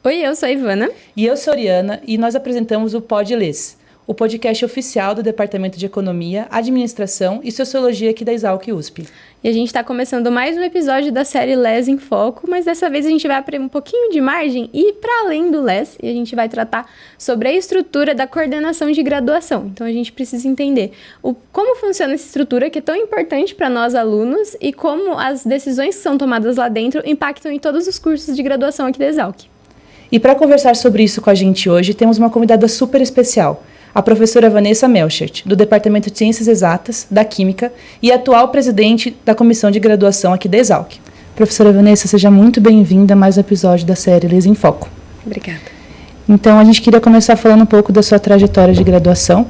Oi, eu sou a Ivana. E eu sou a Oriana e nós apresentamos o Pod Lês, o podcast oficial do Departamento de Economia, Administração e Sociologia aqui da Exalc USP. E a gente está começando mais um episódio da série LES em Foco, mas dessa vez a gente vai abrir um pouquinho de margem e ir para além do LES, e a gente vai tratar sobre a estrutura da coordenação de graduação. Então a gente precisa entender como funciona essa estrutura, que é tão importante para nós alunos, e como as decisões que são tomadas lá dentro impactam em todos os cursos de graduação aqui da Exalc. E para conversar sobre isso com a gente hoje, temos uma convidada super especial, a professora Vanessa Melchert, do Departamento de Ciências Exatas, da Química, e atual presidente da Comissão de Graduação aqui da Exalc. Professora Vanessa, seja muito bem-vinda a mais um episódio da série LES em Foco. Obrigada. Então, a gente queria começar falando um pouco da sua trajetória de graduação.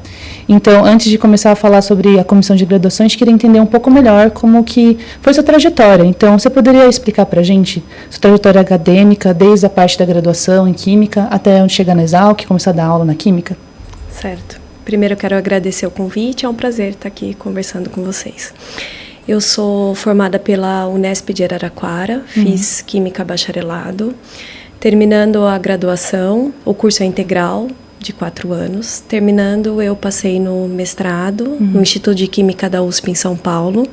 Então, antes de começar a falar sobre a comissão de graduação, a gente queria entender um pouco melhor como que foi sua trajetória. Então, você poderia explicar para a gente sua trajetória acadêmica, desde a parte da graduação em Química até onde chegar na Exalc, começar a dar aula na Química? Certo. Primeiro eu quero agradecer o convite, é um prazer estar aqui conversando com vocês. Eu sou formada pela Unesp de Araraquara, fiz Química Bacharelado. Terminando a graduação, o curso é integral, de 4 anos. Terminando, eu passei no mestrado, no Instituto de Química da USP em São Paulo.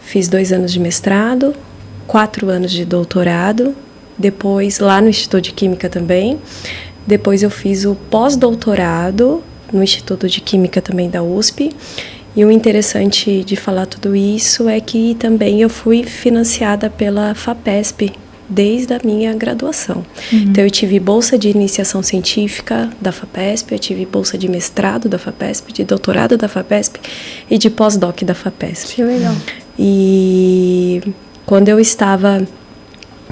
Fiz 2 anos de mestrado, 4 anos de doutorado. Depois, lá no Instituto de Química também. Depois eu fiz o pós-doutorado no Instituto de Química também da USP. E o interessante de falar tudo isso é que também eu fui financiada pela FAPESP desde a minha graduação. Então eu tive bolsa de iniciação científica da FAPESP, eu tive bolsa de mestrado da FAPESP, de doutorado da FAPESP e de pós-doc da FAPESP. Que legal. E quando eu estava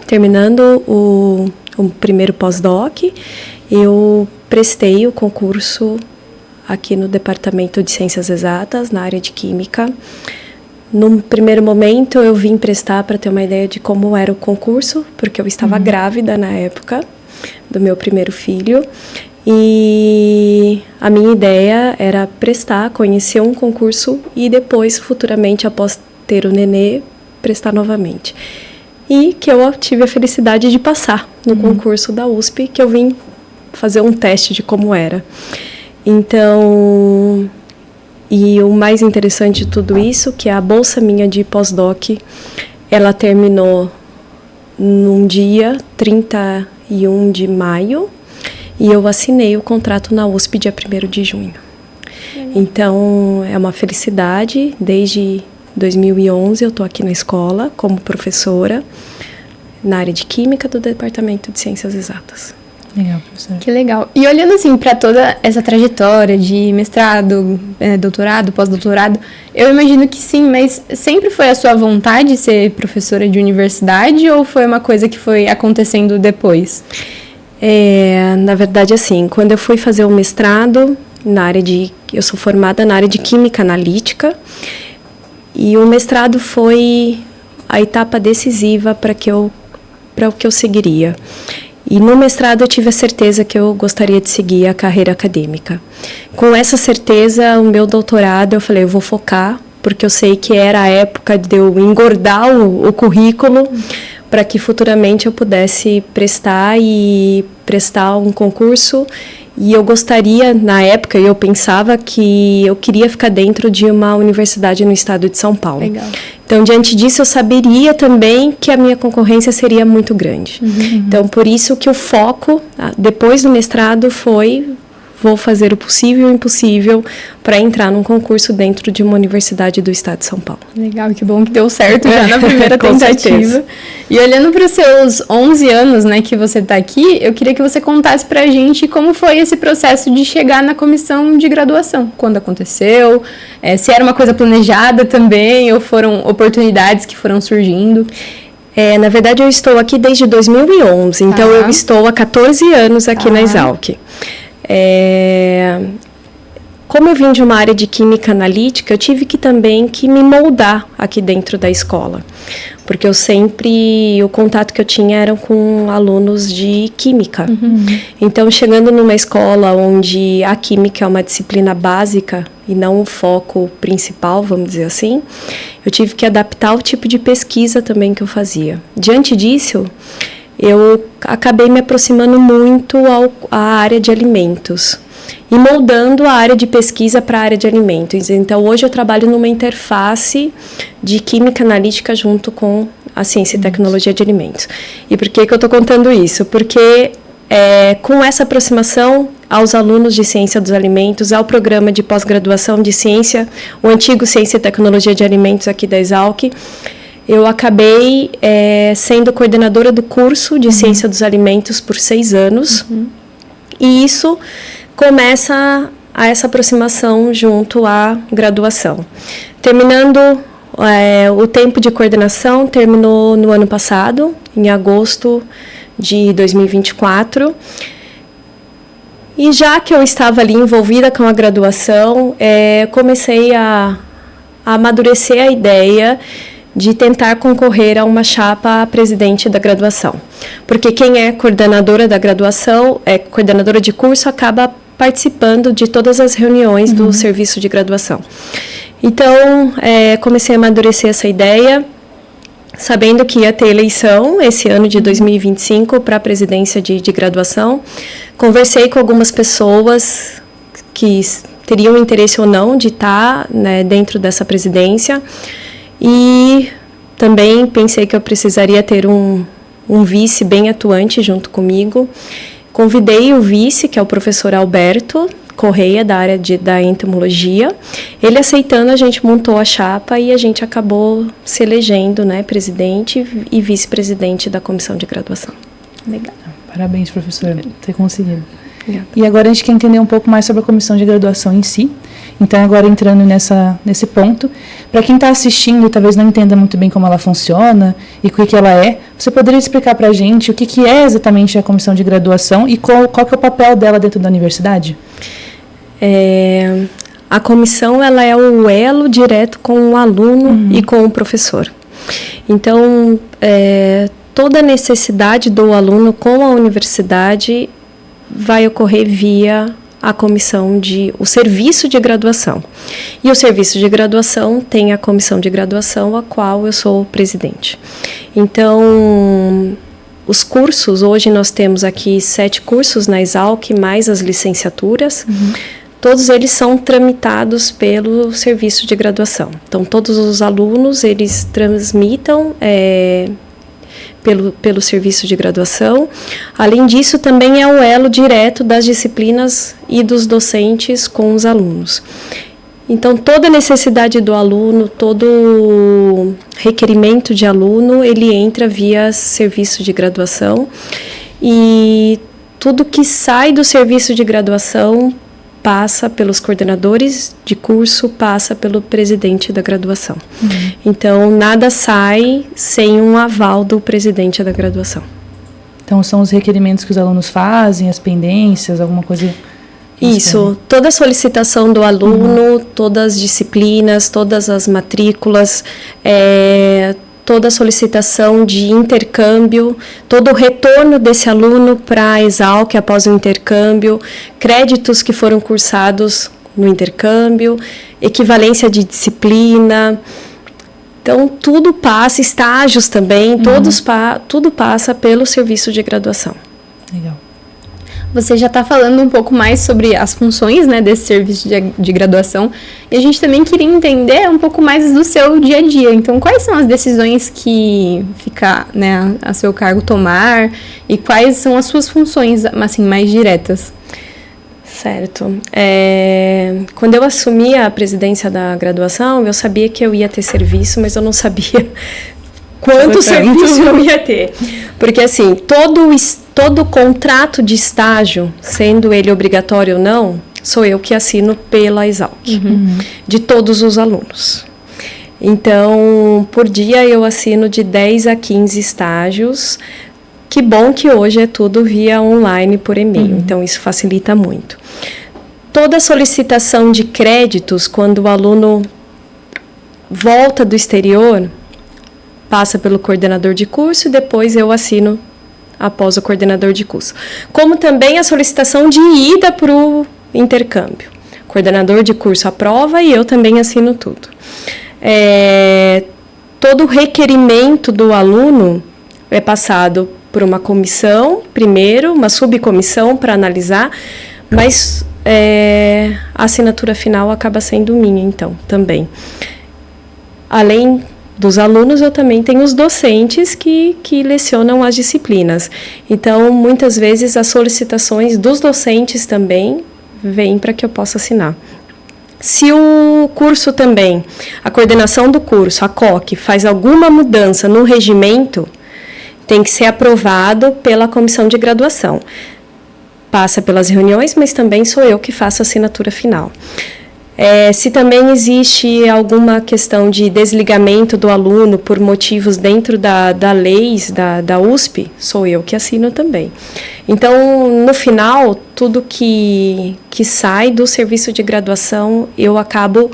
terminando o primeiro pós-doc, eu prestei o concurso aqui no Departamento de Ciências Exatas, na área de Química. No primeiro momento, eu vim prestar para ter uma ideia de como era o concurso, porque eu estava grávida na época do meu primeiro filho. E a minha ideia era prestar, conhecer um concurso e depois, futuramente, após ter o nenê, prestar novamente. E que eu tive a felicidade de passar no concurso da USP, que eu vim fazer um teste de como era. Então, e o mais interessante de tudo isso, que a bolsa minha de pós-doc, ela terminou num dia 31 de maio, e eu assinei o contrato na USP dia 1º de junho. Então, é uma felicidade. Desde 2011 eu estou aqui na escola como professora na área de Química do Departamento de Ciências Exatas. Legal, professora. Que legal. E olhando assim para toda essa trajetória de mestrado, doutorado, pós-doutorado, eu imagino que sim, mas sempre foi a sua vontade ser professora de universidade ou foi uma coisa que foi acontecendo depois? Na verdade, assim, quando eu fui fazer o mestrado eu sou formada na área de Química Analítica, e o mestrado foi a etapa decisiva para o que eu seguiria. E no mestrado eu tive a certeza que eu gostaria de seguir a carreira acadêmica. Com essa certeza, o meu doutorado, eu falei, eu vou focar, porque eu sei que era a época de eu engordar o currículo para que futuramente eu pudesse prestar um concurso. E eu gostaria, na época, eu pensava que eu queria ficar dentro de uma universidade no estado de São Paulo. Legal. Então, diante disso, eu saberia também que a minha concorrência seria muito grande. Então, por isso que o foco, depois do mestrado, vou fazer o possível e o impossível para entrar num concurso dentro de uma universidade do estado de São Paulo. Legal, que bom que deu certo já na primeira Com tentativa. certeza. E olhando para os seus 11 anos, né, que você está aqui, eu queria que você contasse para a gente como foi esse processo de chegar na comissão de graduação. Quando aconteceu, se era uma coisa planejada também, ou foram oportunidades que foram surgindo. Na verdade, eu estou aqui desde 2011, então eu estou há 14 anos aqui na Exalc. Como eu vim de uma área de Química Analítica, eu tive também que me moldar aqui dentro da escola, porque o contato que eu tinha era com alunos de Química. Então, chegando numa escola onde a Química é uma disciplina básica e não o foco principal, vamos dizer assim, eu tive que adaptar o tipo de pesquisa também que eu fazia. Diante disso, eu acabei me aproximando muito à área de alimentos e moldando a área de pesquisa para a área de alimentos. Então, hoje eu trabalho numa interface de química analítica junto com a ciência e tecnologia de alimentos. E por que eu estou contando isso? Porque com essa aproximação aos alunos de ciência dos alimentos, ao programa de pós-graduação de ciência, o antigo ciência e tecnologia de alimentos aqui da Exalc, eu acabei sendo coordenadora do curso de ciência dos alimentos por 6 anos. E isso começa essa aproximação junto à graduação. Terminando o tempo de coordenação, terminou no ano passado, em agosto de 2024. E já que eu estava ali envolvida com a graduação, comecei a amadurecer a ideia de tentar concorrer a uma chapa a presidente da graduação. Porque quem é coordenadora da graduação, coordenadora de curso, acaba participando de todas as reuniões do serviço de graduação. Então, comecei a amadurecer essa ideia, sabendo que ia ter eleição esse ano de 2025 para a presidência de graduação. Conversei com algumas pessoas que teriam interesse ou não de estar, né, dentro dessa presidência. E também pensei que eu precisaria ter um vice bem atuante junto comigo. Convidei o vice, que é o professor Alberto Correia, da área da entomologia. Ele aceitando, a gente montou a chapa e a gente acabou se elegendo, né, presidente e vice-presidente da comissão de graduação. Legal. Parabéns, professora, por ter conseguido. Obrigada. E agora a gente quer entender um pouco mais sobre a comissão de graduação em si. Então, agora entrando nesse ponto, para quem está assistindo e talvez não entenda muito bem como ela funciona e o que ela é, você poderia explicar para a gente o que é exatamente a comissão de graduação e qual que é o papel dela dentro da universidade? A comissão, ela é o elo direto com o aluno e com o professor. Então, toda a necessidade do aluno com a universidade vai ocorrer via a comissão o serviço de graduação. E o serviço de graduação tem a comissão de graduação, a qual eu sou presidente. Então, os cursos, hoje nós temos aqui 7 cursos na Exalc, mais as licenciaturas. Todos eles são tramitados pelo serviço de graduação. Então, todos os alunos, eles tramitam pelo serviço de graduação. Além disso, também é o elo direto das disciplinas e dos docentes com os alunos. Então, toda necessidade do aluno, todo requerimento de aluno, ele entra via serviço de graduação. E tudo que sai do serviço de graduação passa pelos coordenadores de curso, passa pelo presidente da graduação. Então, nada sai sem um aval do presidente da graduação. Então, são os requerimentos que os alunos fazem, as pendências, alguma coisa... Isso, toda a solicitação do aluno, todas as disciplinas, todas as matrículas, toda a solicitação de intercâmbio, todo o retorno desse aluno para a Exalc após o intercâmbio, créditos que foram cursados no intercâmbio, equivalência de disciplina. Então, tudo passa, estágios também, tudo passa pelo serviço de graduação. Legal. Você já está falando um pouco mais sobre as funções, né, desse serviço de graduação, e a gente também queria entender um pouco mais do seu dia a dia. Então, quais são as decisões que fica, né, a seu cargo tomar e quais são as suas funções, assim, mais diretas? Certo. Quando eu assumi a presidência da graduação, eu sabia que eu ia ter serviço, mas eu não sabia quanto serviço eu ia ter. Porque, assim, todo contrato de estágio, sendo ele obrigatório ou não, sou eu que assino pela Exalc, de todos os alunos. Então, por dia eu assino de 10 a 15 estágios. Que bom que hoje é tudo via online por e-mail, então isso facilita muito. Toda solicitação de créditos, quando o aluno volta do exterior, passa pelo coordenador de curso e depois eu assino após o coordenador de curso. Como também a solicitação de ida para o intercâmbio. O coordenador de curso aprova e eu também assino tudo. Todo o requerimento do aluno é passado por uma comissão, primeiro, uma subcomissão para analisar, mas a assinatura final acaba sendo minha, então, também. Além dos alunos, eu também tenho os docentes que lecionam as disciplinas. Então, muitas vezes, as solicitações dos docentes também vêm para que eu possa assinar. Se o curso também, a coordenação do curso, a COC, faz alguma mudança no regimento, tem que ser aprovado pela comissão de graduação. Passa pelas reuniões, mas também sou eu que faço a assinatura final. Se também existe alguma questão de desligamento do aluno por motivos dentro da leis da USP, sou eu que assino também. Então, no final, tudo que sai do serviço de graduação, eu acabo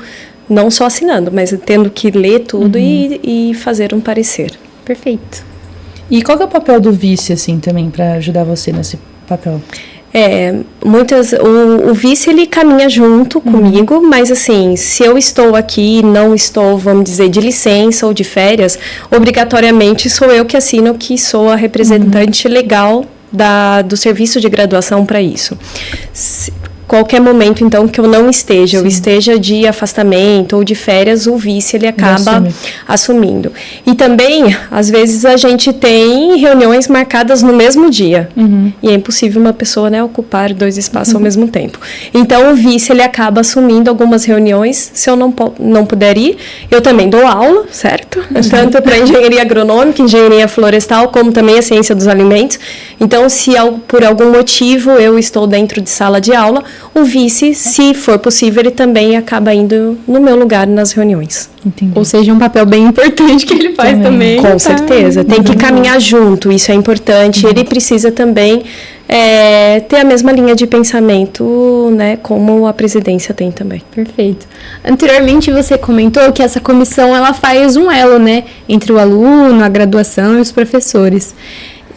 não só assinando, mas tendo que ler tudo e fazer um parecer. Perfeito. E qual que é o papel do vice, assim, também, para ajudar você nesse papel? O vice, ele caminha junto comigo, mas assim, se eu estou aqui, não estou, vamos dizer, de licença ou de férias, obrigatoriamente sou eu que assino, que sou a representante legal do serviço de graduação para isso. Qualquer momento, então, que eu não esteja, eu esteja de afastamento ou de férias, o vice, ele acaba assumindo. E também, às vezes, a gente tem reuniões marcadas no mesmo dia. E é impossível uma pessoa, né, ocupar 2 espaços ao mesmo tempo. Então, o vice, ele acaba assumindo algumas reuniões. Se eu não puder ir, eu também dou aula, certo? Tanto para engenharia agronômica, engenharia florestal, como também a ciência dos alimentos. Então, se por algum motivo eu estou dentro de sala de aula, o vice, se for possível, ele também acaba indo no meu lugar nas reuniões. Entendi. Ou seja, um papel bem importante que ele faz também. Com certeza. Tem que caminhar junto, isso é importante. Ele precisa também ter a mesma linha de pensamento, né, como a presidência tem também. Perfeito. Anteriormente você comentou que essa comissão ela faz um elo, né, entre o aluno, a graduação e os professores.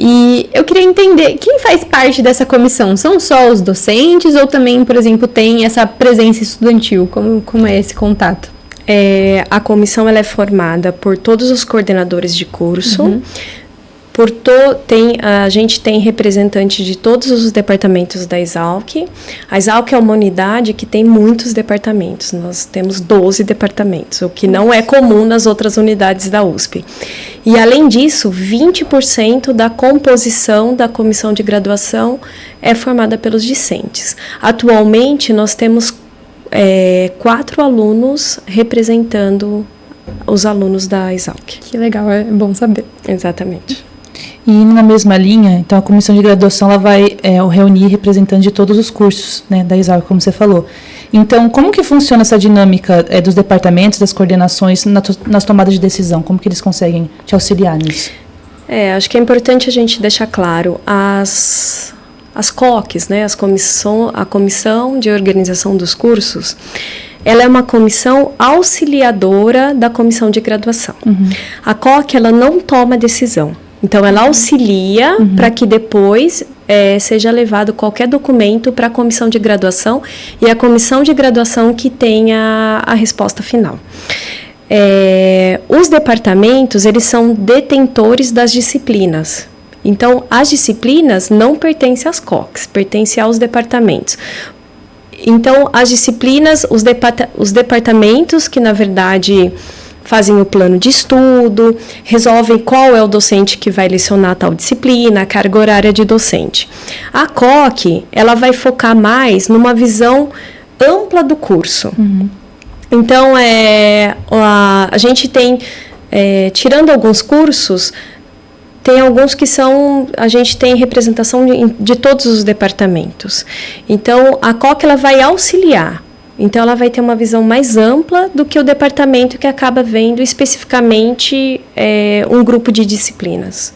E eu queria entender, quem faz parte dessa comissão? São só os docentes ou também, por exemplo, tem essa presença estudantil? Como é esse contato? A comissão ela é formada por todos os coordenadores de curso, a gente tem representantes de todos os departamentos da Exalc. A Exalc é uma unidade que tem muitos departamentos, nós temos 12 departamentos, o que não é comum nas outras unidades da USP. E, além disso, 20% da composição da comissão de graduação é formada pelos discentes. Atualmente, nós temos 4 alunos representando os alunos da Exalc. Que legal, é bom saber. Exatamente. E na mesma linha, então a comissão de graduação ela vai reunir representantes de todos os cursos, né, da Exalc, como você falou. Então, como que funciona essa dinâmica dos departamentos, das coordenações nas tomadas de decisão? Como que eles conseguem te auxiliar nisso? Acho que é importante a gente deixar claro, as COCs, né, a Comissão de Organização dos Cursos, ela é uma comissão auxiliadora da comissão de graduação. A COC, ela não toma decisão. Então, ela auxilia para que depois seja levado qualquer documento para a comissão de graduação e a comissão de graduação que tenha a resposta final. Os departamentos, eles são detentores das disciplinas. Então, as disciplinas não pertencem às COCs, pertencem aos departamentos. Então, as disciplinas, os departamentos que, na verdade, fazem o plano de estudo, resolvem qual é o docente que vai lecionar tal disciplina, a carga horária de docente. A COC, ela vai focar mais numa visão ampla do curso. Então, a gente tem, tirando alguns cursos, tem alguns que a gente tem representação de todos os departamentos. Então, a COC, ela vai auxiliar. Então, ela vai ter uma visão mais ampla do que o departamento que acaba vendo especificamente um grupo de disciplinas.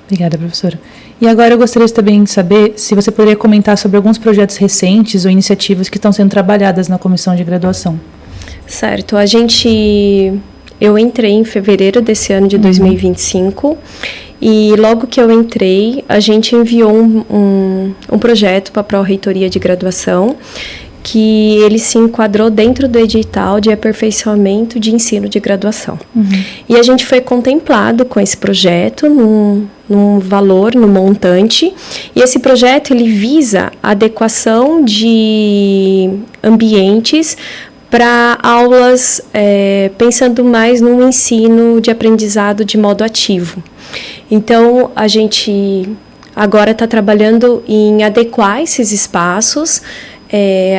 Obrigada, professora. E agora eu gostaria também de saber se você poderia comentar sobre alguns projetos recentes ou iniciativas que estão sendo trabalhadas na comissão de graduação. Certo. Eu entrei em fevereiro desse ano de 2025 e logo que eu entrei, a gente enviou um projeto para a Pró-Reitoria de Graduação que ele se enquadrou dentro do edital de aperfeiçoamento de ensino de graduação. E a gente foi contemplado com esse projeto num valor, num montante, e esse projeto ele visa a adequação de ambientes para aulas, pensando mais no ensino de aprendizado de modo ativo. Então, a gente agora está trabalhando em adequar esses espaços.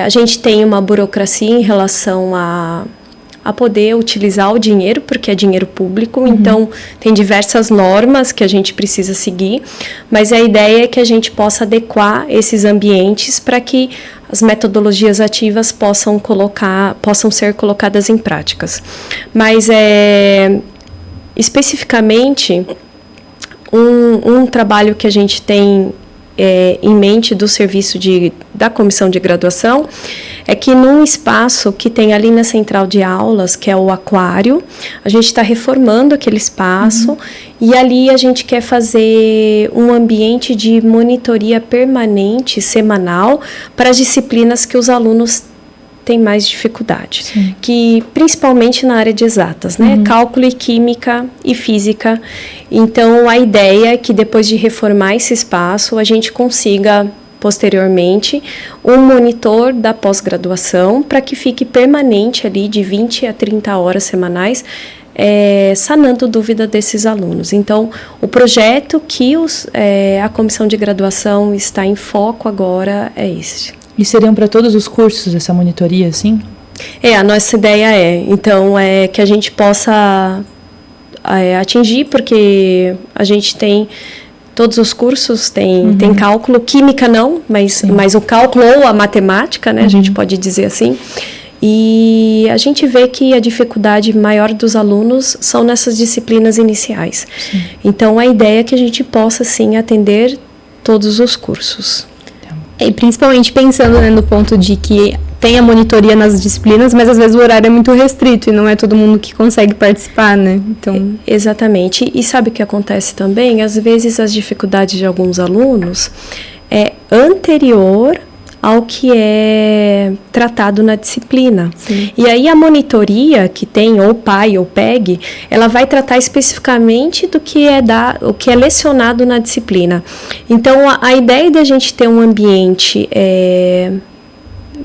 A gente tem uma burocracia em relação a poder utilizar o dinheiro, porque é dinheiro público, então tem diversas normas que a gente precisa seguir, mas a ideia é que a gente possa adequar esses ambientes para que as metodologias ativas possam ser colocadas em práticas. Mas, especificamente, um trabalho que a gente tem em mente do serviço da comissão de graduação é que num espaço que tem ali na central de aulas, que é o aquário, a gente está reformando aquele espaço e ali a gente quer fazer um ambiente de monitoria permanente, semanal, para as disciplinas que os alunos têm mais dificuldade, que principalmente na área de exatas, né? Cálculo e química e física. Então, a ideia é que depois de reformar esse espaço, a gente consiga, posteriormente, um monitor da pós-graduação para que fique permanente ali de 20 a 30 horas semanais, sanando dúvida desses alunos. Então, o projeto que a comissão de graduação está em foco agora é esse. E seriam para todos os cursos essa monitoria, sim? A nossa ideia então, que a gente possa atingir, porque a gente tem todos os cursos, tem cálculo, química não, mas o cálculo ou a matemática, né, a gente pode dizer assim, e a gente vê que a dificuldade maior dos alunos são nessas disciplinas iniciais. Então, a ideia é que a gente possa, sim, atender todos os cursos. E principalmente pensando, né, no ponto de que tem a monitoria nas disciplinas, mas às vezes o horário é muito restrito e não é todo mundo que consegue participar, né? Então... Exatamente. E sabe o que acontece também? Às vezes as dificuldades de alguns alunos é anterior ao que é tratado na disciplina. E aí a monitoria que tem, ou PAI ou PEG, ela vai tratar especificamente do que o que é lecionado na disciplina. Então, a ideia de a gente ter um ambiente,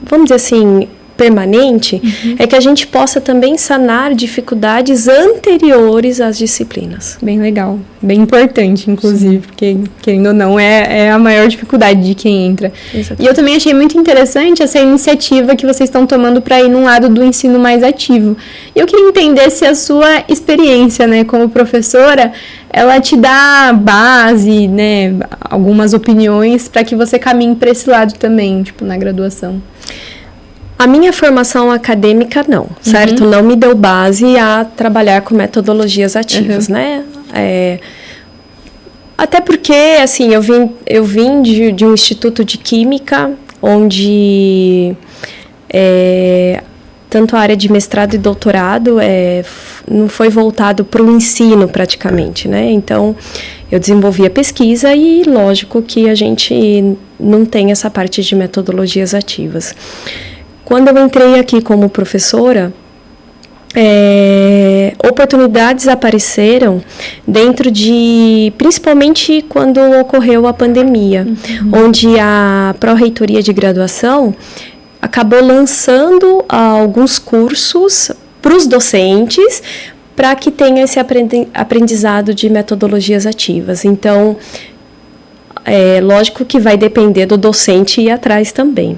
vamos dizer assim, permanente, é que a gente possa também sanar dificuldades anteriores às disciplinas. Bem legal, bem importante, inclusive, porque, querendo ou não, é a maior dificuldade de quem entra. Exatamente. E eu também achei muito interessante essa iniciativa que vocês estão tomando para ir num lado do ensino mais ativo. E eu queria entender se a sua experiência, né, como professora, ela te dá base, né, algumas opiniões para que você caminhe para esse lado também, tipo, na graduação. A minha formação acadêmica não, certo? Não me deu base a trabalhar com metodologias ativas, né? Até porque, assim, eu vim de um instituto de química, onde tanto a área de mestrado e doutorado não foi voltado para o ensino praticamente, né? Então, eu desenvolvi a pesquisa e, lógico, que a gente não tem essa parte de metodologias ativas. Quando eu entrei aqui como professora, oportunidades apareceram dentro principalmente quando ocorreu a pandemia, onde a Pró-Reitoria de Graduação acabou lançando alguns cursos para os docentes, para que tenha esse aprendizado de metodologias ativas. Então, lógico que vai depender do docente ir atrás também.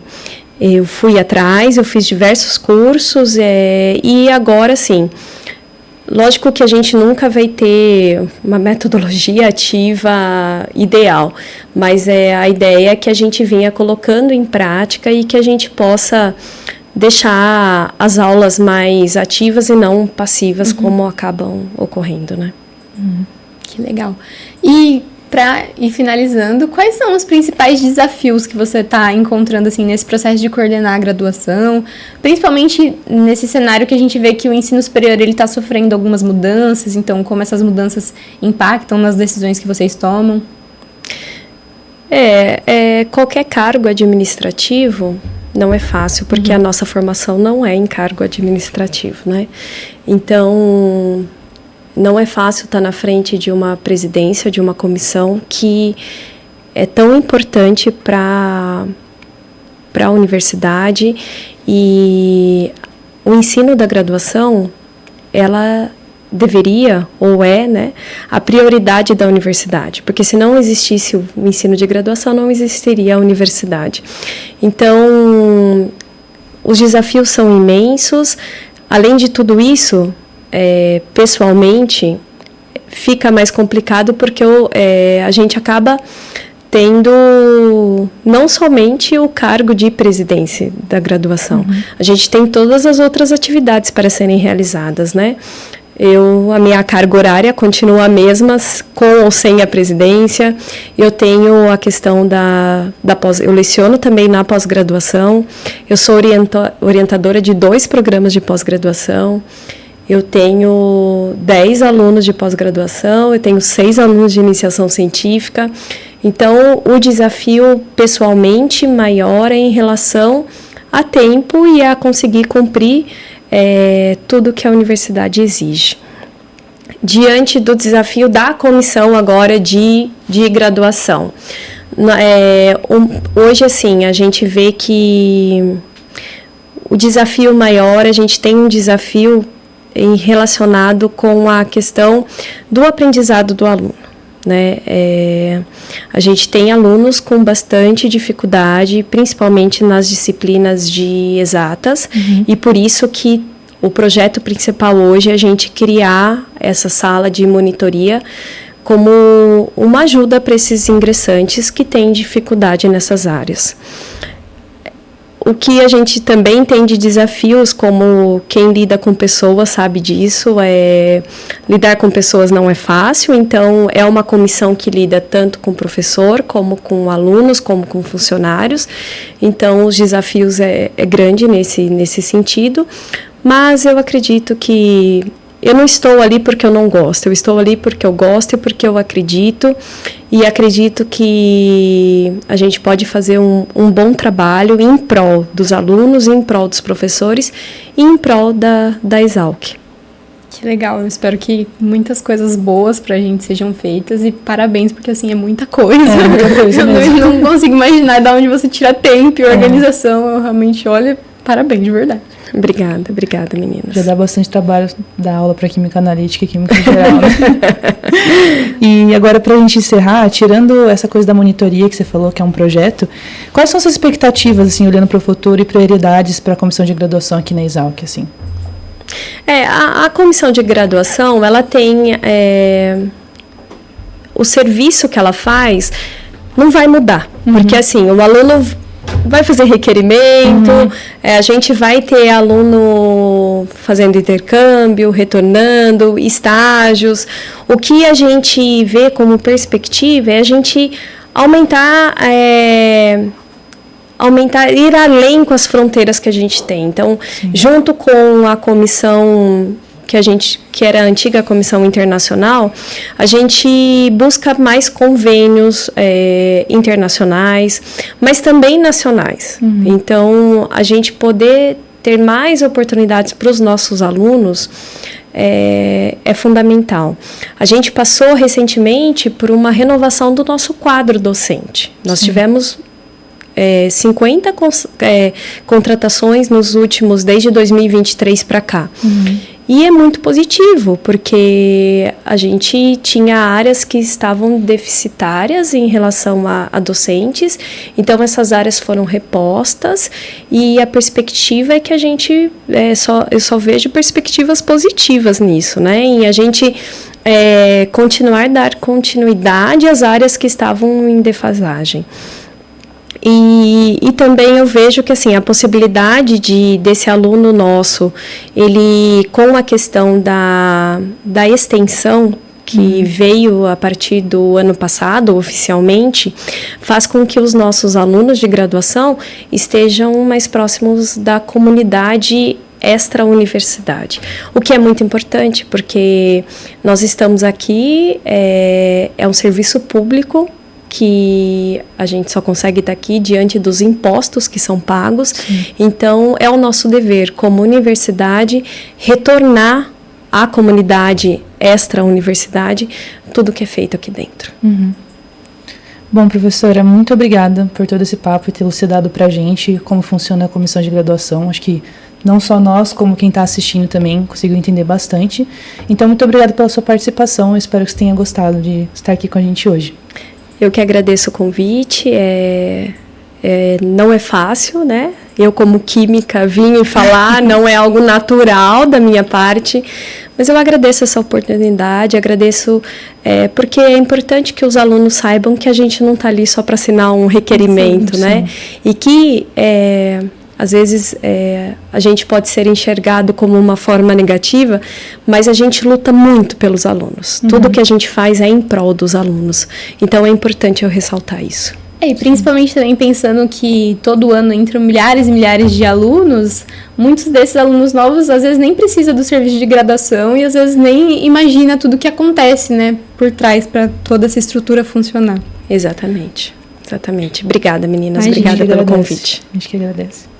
Eu fui atrás, eu fiz diversos cursos e agora, sim, lógico que a gente nunca vai ter uma metodologia ativa ideal, mas a ideia é que a gente venha colocando em prática e que a gente possa deixar as aulas mais ativas e não passivas, como acabam ocorrendo, né? Que legal. E para ir finalizando, quais são os principais desafios que você está encontrando assim, nesse processo de coordenar a graduação, principalmente nesse cenário que a gente vê que o ensino superior está sofrendo algumas mudanças, então como essas mudanças impactam nas decisões que vocês tomam? Qualquer cargo administrativo, Não é fácil, porque a nossa formação não é em cargo administrativo, né? Então, não é fácil estar na frente de uma presidência, de uma comissão que é tão importante para a universidade, e o ensino da graduação, ela deveria, ou é, né, a prioridade da universidade, porque se não existisse o ensino de graduação, não existiria a universidade. Então, os desafios são imensos. Além de tudo isso, pessoalmente, fica mais complicado, porque a gente acaba tendo não somente o cargo de presidência da graduação, a gente tem todas as outras atividades para serem realizadas, né? A minha carga horária continua a mesma, com ou sem a presidência. Eu tenho a questão eu leciono também na pós-graduação, eu sou orientadora de 2 programas de pós-graduação, eu tenho 10 alunos de pós-graduação, eu tenho 6 alunos de iniciação científica. Então, o desafio pessoalmente maior é em relação a tempo e a conseguir cumprir tudo que a universidade exige. Diante do desafio da comissão agora de graduação, hoje, assim, a gente vê que o desafio maior, a gente tem um desafio relacionado com a questão do aprendizado do aluno, né? A gente tem alunos com bastante dificuldade, principalmente nas disciplinas de exatas, e por isso que o projeto principal hoje é a gente criar essa sala de monitoria como uma ajuda para esses ingressantes que têm dificuldade nessas áreas. O que a gente também tem de desafios, como quem lida com pessoas sabe disso, lidar com pessoas não é fácil, então é uma comissão que lida tanto com o professor, como com alunos, como com funcionários, então os desafios é grande nesse sentido, mas eu acredito que eu não estou ali porque eu não gosto, eu estou ali porque eu gosto e porque eu acredito, e acredito que a gente pode fazer um bom trabalho em prol dos alunos, em prol dos professores e em prol da Exalc. Que legal, eu espero que muitas coisas boas pra gente sejam feitas, e parabéns, porque assim, é muita coisa. Eu não consigo imaginar de onde você tira tempo e organização, eu realmente olho, parabéns, de verdade. Obrigada, meninas. Já dá bastante trabalho dar aula para química analítica e química geral, né? E agora, para a gente encerrar, tirando essa coisa da monitoria que você falou, que é um projeto, quais são suas expectativas, assim, olhando para o futuro, e prioridades para a comissão de graduação aqui na Exalc, assim? A comissão de graduação, ela tem o serviço que ela faz não vai mudar, porque assim, o aluno vai fazer requerimento, a gente vai ter aluno fazendo intercâmbio, retornando, estágios. O que a gente vê como perspectiva é a gente aumentar, ir além com as fronteiras que a gente tem. Então, junto com a comissão que era a antiga comissão internacional, a gente busca mais convênios internacionais, mas também nacionais. Então, a gente poder ter mais oportunidades para os nossos alunos é fundamental. A gente passou recentemente por uma renovação do nosso quadro docente. Nós tivemos 50 contratações nos últimos, desde 2023 para cá. E é muito positivo, porque a gente tinha áreas que estavam deficitárias em relação a docentes, então essas áreas foram repostas, e a perspectiva é que a gente, eu só vejo perspectivas positivas nisso, né? E a gente dar continuidade às áreas que estavam em defasagem. E também eu vejo que assim, a possibilidade desse aluno nosso, ele, com a questão da extensão, que veio a partir do ano passado, oficialmente, faz com que os nossos alunos de graduação estejam mais próximos da comunidade extra-universidade, o que é muito importante, porque nós estamos aqui, é um serviço público que a gente só consegue estar aqui diante dos impostos que são pagos. Então, é o nosso dever, como universidade, retornar à comunidade extra-universidade tudo que é feito aqui dentro. Bom, professora, muito obrigada por todo esse papo e ter elucidado para a gente como funciona a comissão de graduação. Acho que não só nós, como quem está assistindo também, conseguiu entender bastante. Então, muito obrigada pela sua participação. Eu espero que você tenha gostado de estar aqui com a gente hoje. Eu que agradeço o convite. Não é fácil, né? Eu, como química, vim falar, não é algo natural da minha parte, mas eu agradeço essa oportunidade, agradeço porque é importante que os alunos saibam que a gente não está ali só para assinar um requerimento, né? E que, às vezes, a gente pode ser enxergado como uma forma negativa, mas a gente luta muito pelos alunos. Tudo que a gente faz é em prol dos alunos. Então, é importante eu ressaltar isso. E principalmente também pensando que todo ano entram milhares e milhares de alunos, muitos desses alunos novos às vezes nem precisam do serviço de graduação e às vezes nem imagina tudo o que acontece, né, por trás para toda essa estrutura funcionar. Exatamente. Obrigada, meninas. Obrigada pelo convite. A gente que agradece.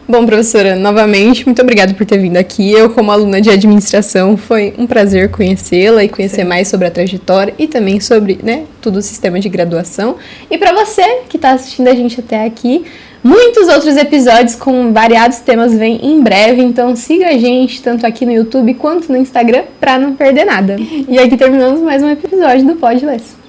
Bom, professora, novamente, muito obrigada por ter vindo aqui. Eu, como aluna de administração, foi um prazer conhecê-la e conhecer mais sobre a trajetória e também sobre, né, todo o sistema de graduação. E para você que está assistindo a gente até aqui, muitos outros episódios com variados temas vêm em breve, então siga a gente tanto aqui no YouTube quanto no Instagram para não perder nada. E aqui terminamos mais um episódio do Pod Less.